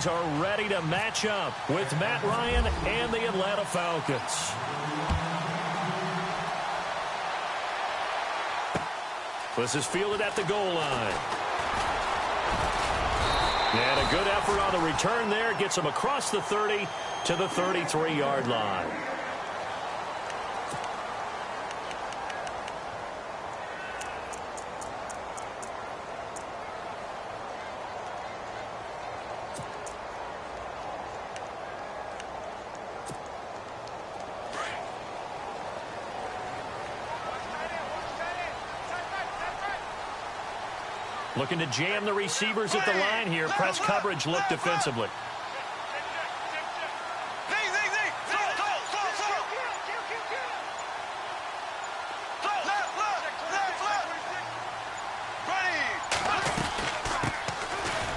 Jags are ready to match up with Matt Ryan and the Atlanta Falcons. This is fielded at the goal line. And a good effort on the return there. Gets him across the 30 to the 33-yard line. Looking to jam the receivers at the line here. Press coverage look defensively.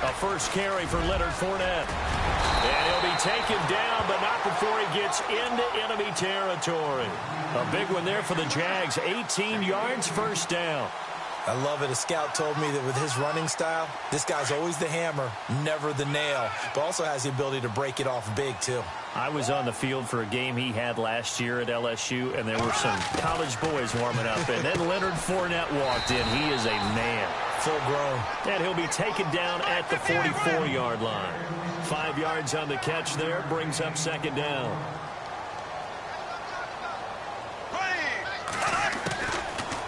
A first carry for Leonard Fournette. And he'll be taken down, but not before he gets into enemy territory. A big one there for the Jags. 18 yards, first down. I love it. A scout told me that with his running style, this guy's always the hammer, never the nail, but also has the ability to break it off big, too. I was on the field for a game he had last year at LSU, and there were some college boys warming up, and then Leonard Fournette walked in. He is a man. Full grown. And he'll be taken down at the 44-yard line. 5 yards on the catch there, brings up second down.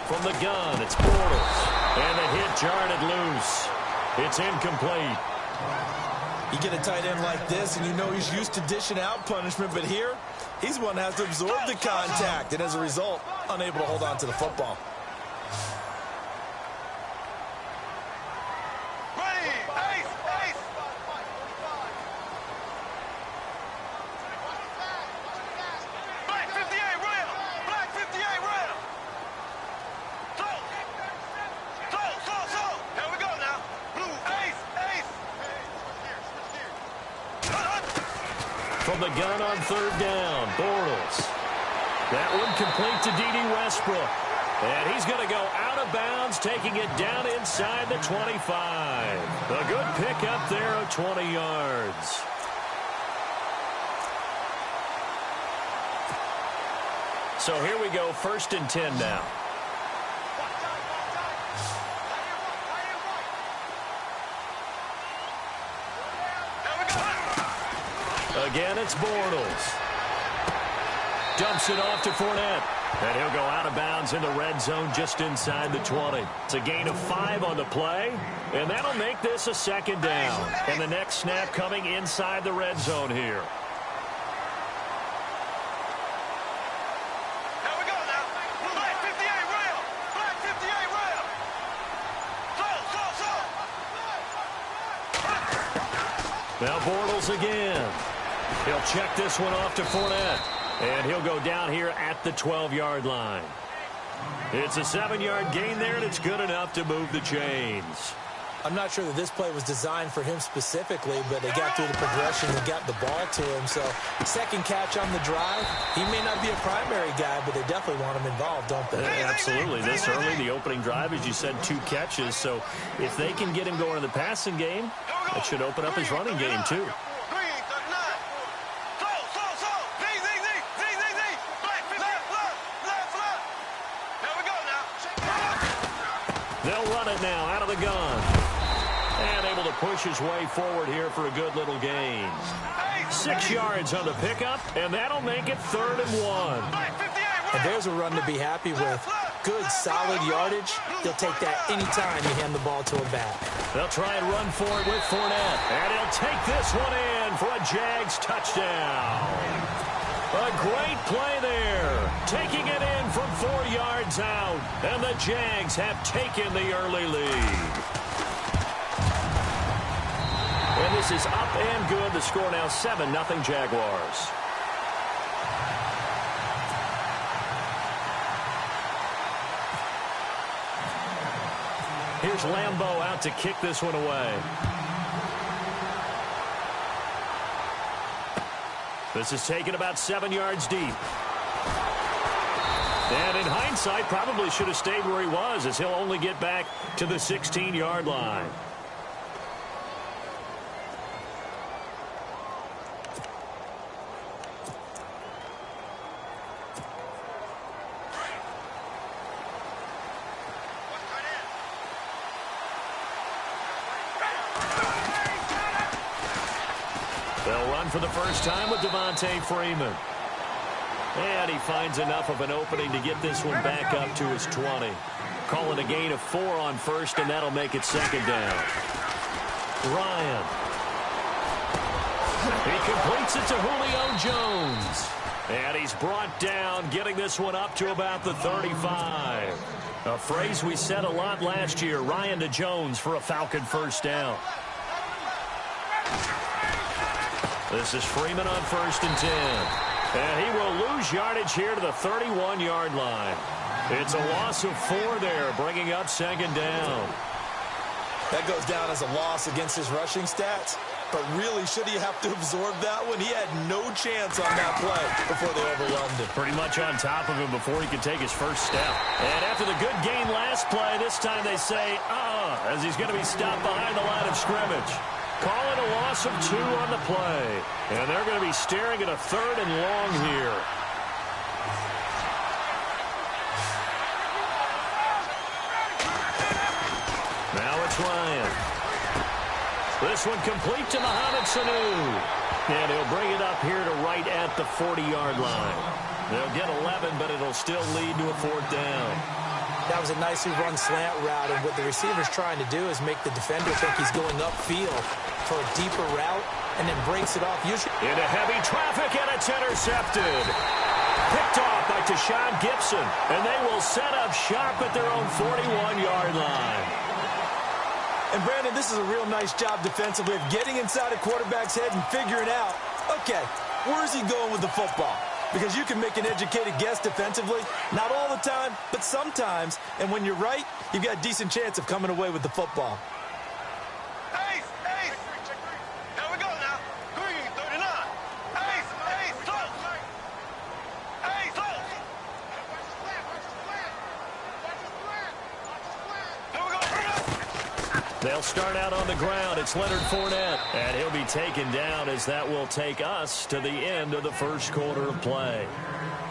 From the gun, it's Bortles. And the hit jarred it loose. It's incomplete. You get a tight end like this, and you know he's used to dishing out punishment, but here, he's the one that has to absorb the contact, and as a result, unable to hold on to the football. From the gun on third down, Bortles. That one complete to D.D. Westbrook. And he's going to go out of bounds, taking it down inside the 25. A good pickup there of 20 yards. So here we go, 1st and 10 now. Again, it's Bortles. Dumps it off to Fournette. And he'll go out of bounds in the red zone just inside the 20. It's a gain of 5 on the play. And that'll make this a second down. And the next snap coming inside the red zone here. Now Bortles again. He'll check this one off to Fournette. And he'll go down here at the 12-yard line. It's a 7-yard gain there, and it's good enough to move the chains. I'm not sure that this play was designed for him specifically, but they got through the progression and got the ball to him. So, second catch on the drive. He may not be a primary guy, but they definitely want him involved, don't they? Absolutely. This early, the opening drive, as you said, 2 catches. So, if they can get him going in the passing game, that should open up his running game, too. They'll run it now out of the gun. And able to push his way forward here for a good little gain. 6 yards on the pickup, and that'll make it 3rd and 1. And there's a run to be happy with. Good, solid yardage. They'll take that anytime you hand the ball to a back. They'll try and run for it with Fournette. And he'll take this one in for a Jags touchdown. A great play there. Taking it in from 4 yards out. And the Jags have taken the early lead. And this is up and good. The score now 7-0 Jaguars. Here's Lambeau out to kick this one away. This is taken about 7 yards deep. And in hindsight, probably should have stayed where he was, as he'll only get back to the 16-yard line. They'll run for the first time with Devontae Freeman. And he finds enough of an opening to get this one back up to his 20. Calling a gain of 4 on first, and that'll make it second down. Ryan. He completes it to Julio Jones. And he's brought down, getting this one up to about the 35. A phrase we said a lot last year, Ryan to Jones for a Falcon first down. This is Freeman on 1st and 10. And he will lose yardage here to the 31-yard line. It's a loss of 4 there, bringing up second down. That goes down as a loss against his rushing stats. But really, should he have to absorb that one? He had no chance on that play before they overwhelmed him. Pretty much on top of him before he could take his first step. And after the good gain last play, this time they say, as he's going to be stopped behind the line of scrimmage. Calling a loss of 2 on the play. And they're going to be staring at a 3rd and long here. Now it's Ryan. This one complete to Mohamed Sanu. And he'll bring it up here to right at the 40-yard line. They'll get 11, but it'll still lead to a 4th down. That was a nicely run slant route, and what the receiver's trying to do is make the defender think he's going upfield for a deeper route, and then breaks it off. Usually into heavy traffic, and it's intercepted. Picked off by Tashawn Gibson, and they will set up shop at their own 41-yard line. And, Brandon, this is a real nice job defensively of getting inside a quarterback's head and figuring out, okay, where's he going with the football? Because you can make an educated guess defensively, not all the time, but sometimes. And when you're right, you've got a decent chance of coming away with the football. Here we go now. Green, 39. Ace, close. Ace, close. Here we go. They'll start out on the ground. It's Leonard Fournette. And he'll be taken down as that will take us to the end of the first quarter of play.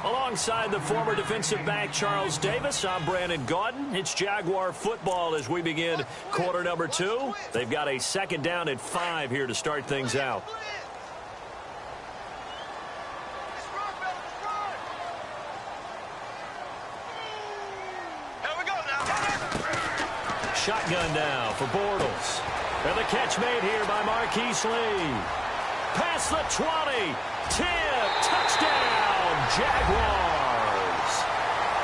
Alongside the former defensive back Charles Davis, I'm Brandon Gaudin. It's Jaguar football as we begin quarter number 2. They've got a second down at 5 here to start things out. Shotgun now for Bortles. And the catch made here by Marquise Lee. Past the 20. Tip. Touchdown. Jaguars.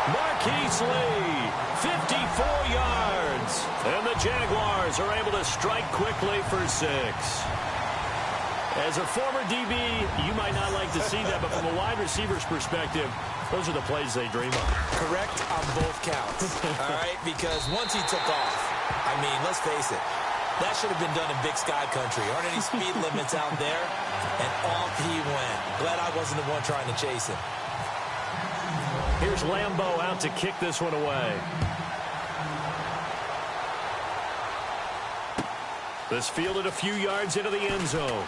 Marquise Lee. 54 yards. And the Jaguars are able to strike quickly for 6. As a former DB, you might not like to see that, but from a wide receiver's perspective, those are the plays they dream of. Correct on both counts. All right, because once he took off, I mean, let's face it, that should have been done in Big Sky Country. Aren't any speed limits out there? And off he went. Glad I wasn't the one trying to chase him. Here's Lambeau out to kick this one away. This fielded a few yards into the end zone.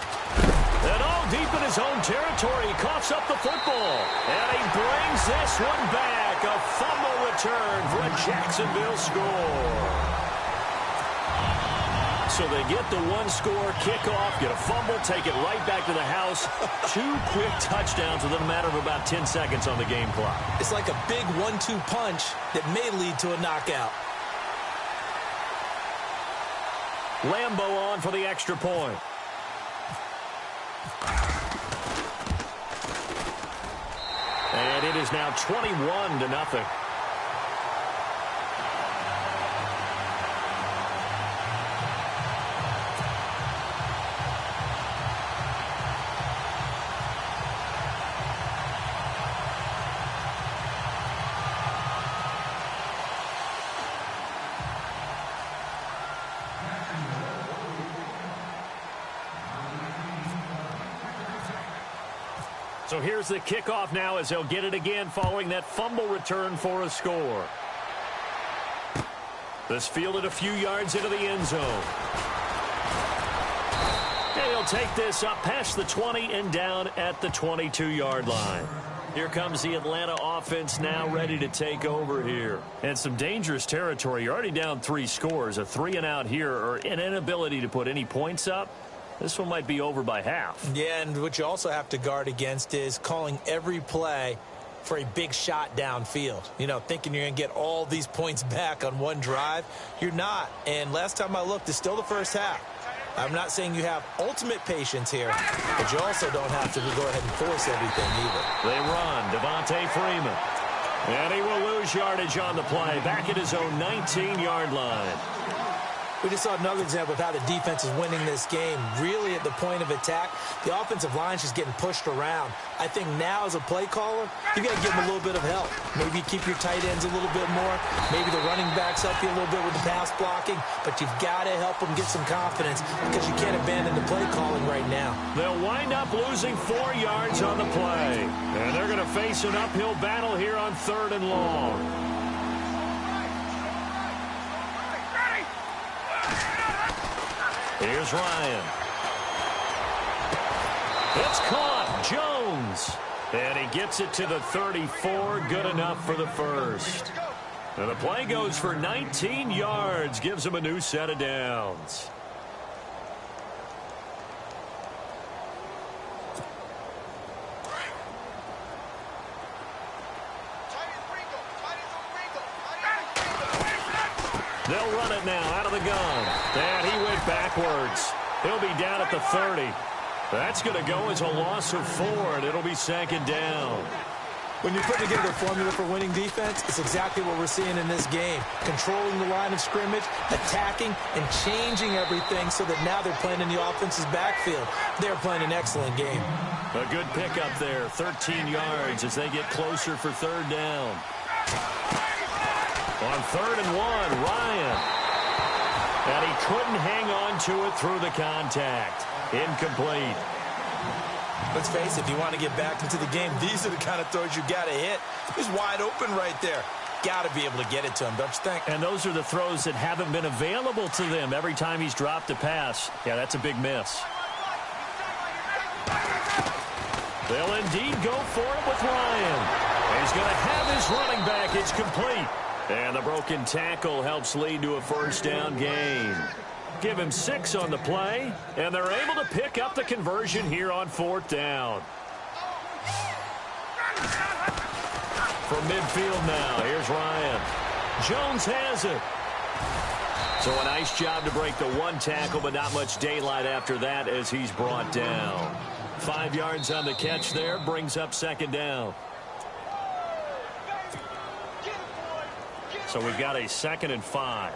And all deep in his own territory, he coughs up the football. And he brings this one back. A fumble return for a Jacksonville score. So they get the one-score kickoff, get a fumble, take it right back to the house. 2 quick touchdowns within a matter of about 10 seconds on the game clock. It's like a big 1-2 punch that may lead to a knockout. Lambeau on for the extra point. And it is now 21-0. So here's the kickoff now as they'll get it again following that fumble return for a score. This fielded a few yards into the end zone. And he'll take this up past the 20 and down at the 22-yard line. Here comes the Atlanta offense now ready to take over here. And some dangerous territory. You're already down 3 scores. A 3-and-out here or an inability to put any points up. This one might be over by half. Yeah, and what you also have to guard against is calling every play for a big shot downfield. You know, thinking you're going to get all these points back on one drive. You're not. And last time I looked, it's still the first half. I'm not saying you have ultimate patience here, but you also don't have to go ahead and force everything either. They run. Devontae Freeman. And he will lose yardage on the play. Back at his own 19-yard line. We just saw another example of how the defense is winning this game. Really at the point of attack, the offensive line's just getting pushed around. I think now as a play caller, you got to give them a little bit of help. Maybe keep your tight ends a little bit more. Maybe the running backs help you a little bit with the pass blocking. But you've got to help them get some confidence because you can't abandon the play calling right now. They'll wind up losing 4 yards on the play. And they're going to face an uphill battle here on 3rd and long. Here's Ryan. It's caught. Jones. And he gets it to the 34. Good enough for the first. And the play goes for 19 yards. Gives him a new set of downs. They'll run it now out of the gun. And he went backwards. He'll be down at the 30. That's going to go as a loss of 4, and it'll be 2nd down. When you're putting together a formula for winning defense, it's exactly what we're seeing in this game. Controlling the line of scrimmage, attacking, and changing everything so that now they're playing in the offense's backfield. They're playing an excellent game. A good pickup there, 13 yards as they get closer for 3rd down. On 3rd and 1, Ryan. And he couldn't hang on to it through the contact. Incomplete. Let's face it, if you want to get back into the game, these are the kind of throws you got to hit. He's wide open right there. Got to be able to get it to him, don't you think? And those are the throws that haven't been available to them every time he's dropped a pass. Yeah, that's a big miss. They'll indeed go for it with Ryan. He's going to have his running back. It's complete. And the broken tackle helps lead to a 1st down gain. Give him 6 on the play, and they're able to pick up the conversion here on 4th down. From midfield now, here's Ryan. Jones has it. So a nice job to break the 1 tackle, but not much daylight after that as he's brought down. 5 yards on the catch there, brings up 2nd down. So we've got a 2nd and 5.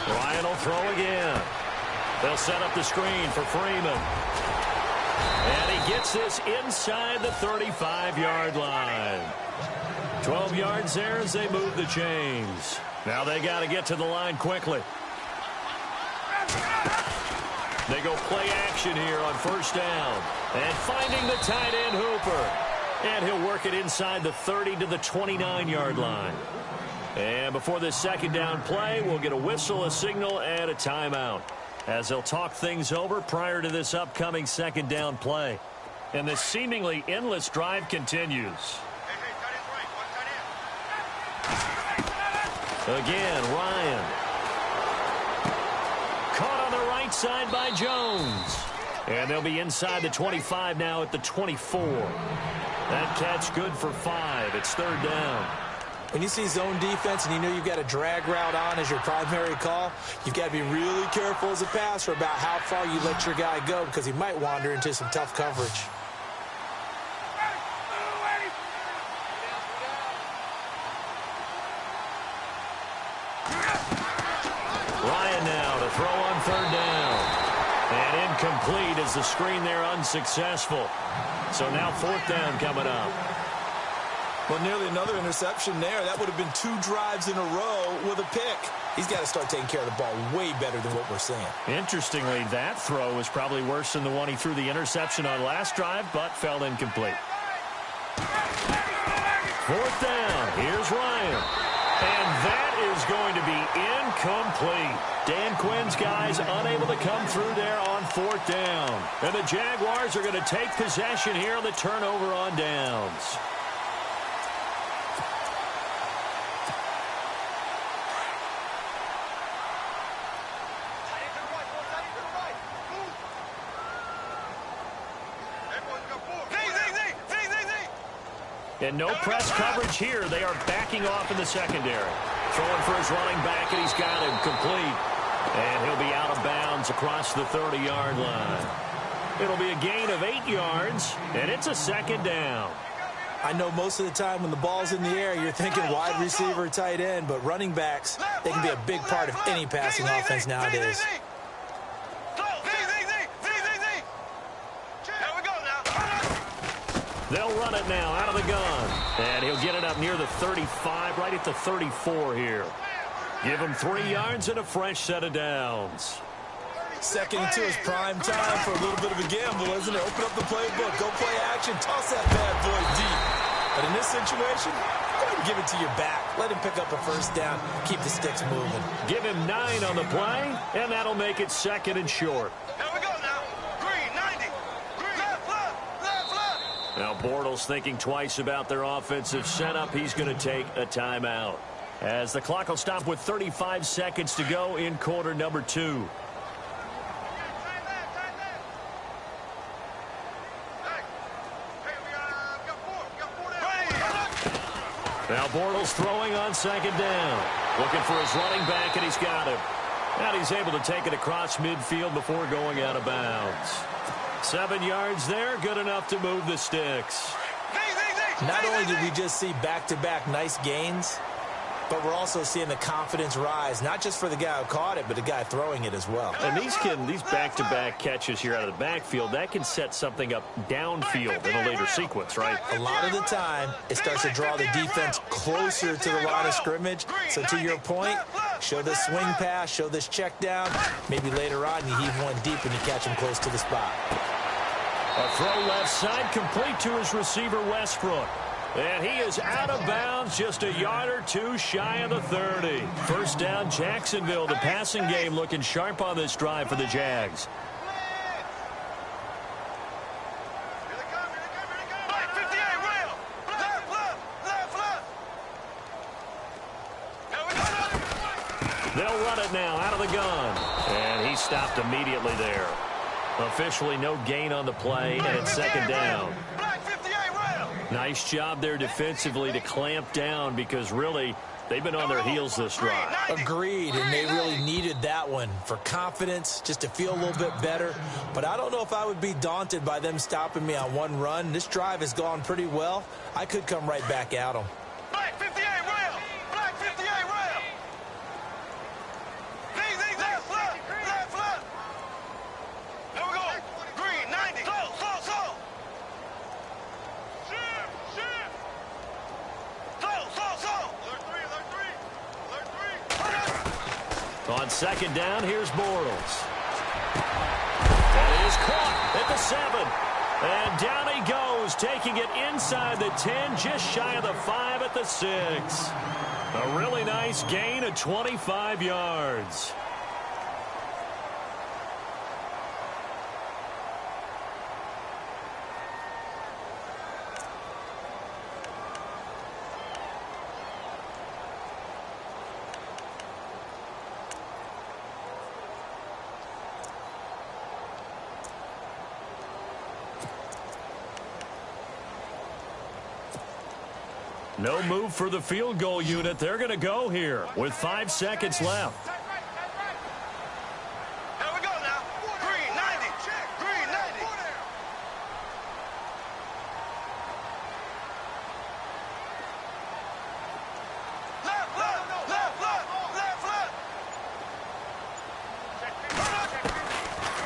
Ryan will throw again. They'll set up the screen for Freeman. And he gets this inside the 35-yard line. 12 yards there as they move the chains. Now they got to get to the line quickly. They go play action here on 1st down. And finding the tight end Hooper. And he'll work it inside the 30 to the 29-yard line. And before this 2nd down play, we'll get a whistle, a signal, and a timeout as they'll talk things over prior to this upcoming 2nd down play. And this seemingly endless drive continues. Again, Ryan. Caught on the right side by Jones. And they'll be inside the 25 now at the 24. That catch good for 5. It's 3rd down. When you see zone defense and you know you've got a drag route on as your primary call, you've got to be really careful as a passer about how far you let your guy go because he might wander into some tough coverage. Ryan now to throw on 3rd down. And incomplete as the screen there unsuccessful. So now 4th down coming up. Well, nearly another interception there. That would have been 2 drives in a row with a pick. He's got to start taking care of the ball way better than what we're seeing. Interestingly, that throw was probably worse than the one he threw the interception on last drive, but fell incomplete. 4th down. Here's Ryan. And that is going to be incomplete. Dan Quinn's guys unable to come through there on 4th down. And the Jaguars are going to take possession here on the turnover on downs. And no press coverage here. They are backing off in the secondary. Throwing for his running back, and he's got him complete. And he'll be out of bounds across the 30-yard line. It'll be a gain of 8 yards, and it's a second down. I know most of the time when the ball's in the air, you're thinking wide receiver, tight end, but running backs, they can be a big part of any passing offense nowadays. They'll run it now out of the gun. And he'll get it up near the 35, right at the 34 here. Give him 3 yards and a fresh set of downs. Second and 2 is prime time for a little bit of a gamble, isn't it? Open up the playbook, go play action, toss that bad boy deep. But in this situation, go ahead and give it to your back. Let him pick up a first down, keep the sticks moving. Give him 9 on the play, and that'll make it second and short. Here we go now. Green, 90. Green, left, left, left, left. Now Bortles thinking twice about their offensive setup. He's going to take a timeout. As the clock will stop with 35 seconds to go in quarter number 2. Now Bortles throwing on second down. Looking for his running back, and he's got him. And he's able to take it across midfield before going out of bounds. 7 yards there, good enough to move the sticks. Not only did we just see back-to-back nice gains, but we're also seeing the confidence rise, not just for the guy who caught it, but the guy throwing it as well. And these back-to-back catches here out of the backfield, that can set something up downfield in a later sequence, right? A lot of the time, it starts to draw the defense closer to the line of scrimmage. So to your point, show this swing pass, show this check down. Maybe later on, you heave one deep and you catch him close to the spot. A throw left side, complete to his receiver, Westbrook. And he is out of bounds, just a yard or two shy of the 30. First down, Jacksonville. The passing game looking sharp on this drive for the Jags. They'll run it now out of the gun. And he stopped immediately there. Officially no gain on the play, and it's second down. Nice job there defensively to clamp down, because really they've been on their heels this drive. Agreed, and they really needed that one for confidence, just to feel a little bit better. But I don't know if I would be daunted by them stopping me on one run. This drive has gone pretty well. I could come right back at them. Black 58 rail! Black 58 rail! Left, left, left! Here we go! Green, 90! Slow! On second down, here's Bortles. That is caught at the 7. And down he goes, taking it inside the 10, just shy of the 5 at the 6. A really nice gain of 25 yards. No move for the field goal unit. They're going to go here with 5 seconds left. Here we go now. Green, 90. Green, 90. Left.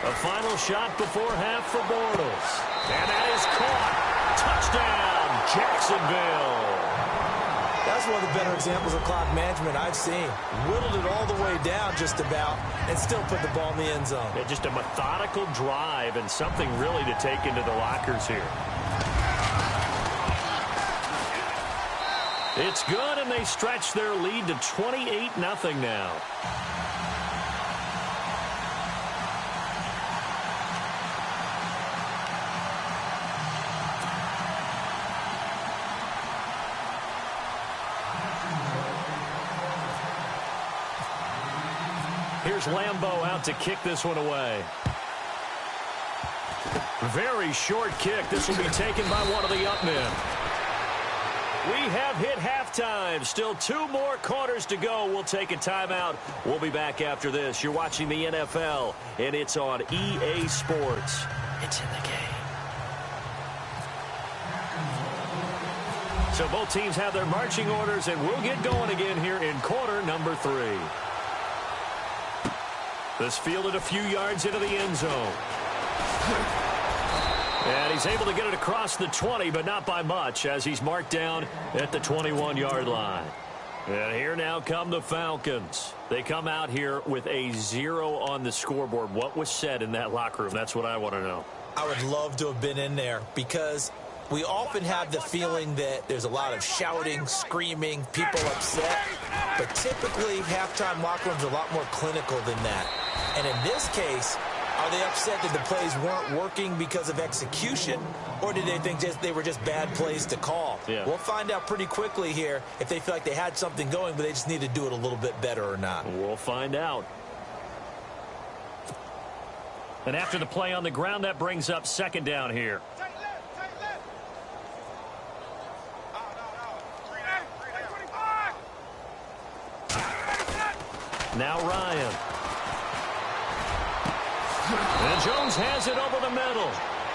A final shot before half for Bortles. And that is caught. Touchdown, Jacksonville. That's one of the better examples of clock management I've seen. Whittled it all the way down just about and still put the ball in the end zone. Yeah, just a methodical drive and something really to take into the lockers here. It's good, and they stretch their lead to 28-0 now. Here's Lambeau out to kick this one away. Very short kick. This will be taken by one of the up men. We have hit halftime. Still 2 more quarters to go. We'll take a timeout. We'll be back after this. You're watching the NFL, and it's on EA Sports. It's in the game. So both teams have their marching orders, and we'll get going again here in quarter number 3. This fielded a few yards into the end zone. And he's able to get it across the 20, but not by much, as he's marked down at the 21-yard line. And here now come the Falcons. They come out here with a 0 on the scoreboard. What was said in that locker room? That's what I want to know. I would love to have been in there because we often have the feeling that there's a lot of shouting, screaming, people upset. But typically, halftime locker rooms are a lot more clinical than that. And in this case, are they upset that the plays weren't working because of execution, or did they think they were just bad plays to call? Yeah. We'll find out pretty quickly here if they feel like they had something going, but they just need to do it a little bit better or not. We'll find out. And after the play on the ground, that brings up second down here. Now Ryan. And Jones has it over the middle.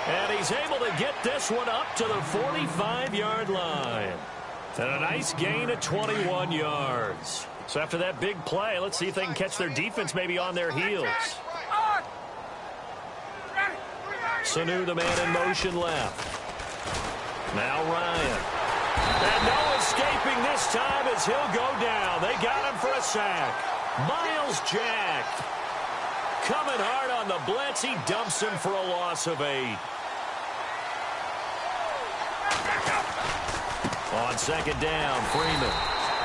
And he's able to get this one up to the 45-yard line. And a nice gain of 21 yards. So after that big play, let's see if they can catch their defense maybe on their heels. Sanu, the man in motion left. Now Ryan. And no escaping this time as he'll go down. They got him for a sack. Miles Jack coming hard on the blitz. He dumps him for a loss of 8. On second down, Freeman.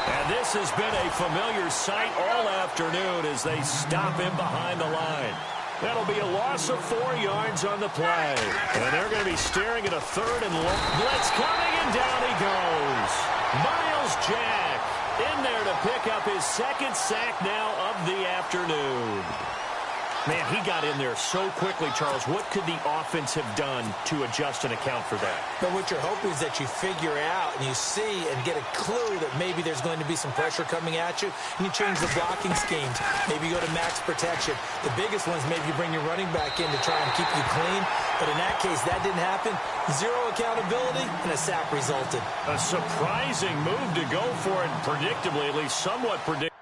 And this has been a familiar sight all afternoon as they stop him behind the line. That'll be a loss of 4 yards on the play. And they're going to be staring at a third and long. Blitz coming, and down he goes. Miles Jack in there to pick up his second sack now of the afternoon. Man, he got in there so quickly, Charles. What could the offense have done to adjust and account for that? But what you're hoping is that you figure out and you see and get a clue that maybe there's going to be some pressure coming at you, and you change the blocking schemes. Maybe you go to max protection. The biggest one is maybe you bring your running back in to try and keep you clean. But in that case, that didn't happen. 0 accountability, and a sack resulted. A surprising move to go for it, predictably, at least somewhat predictable.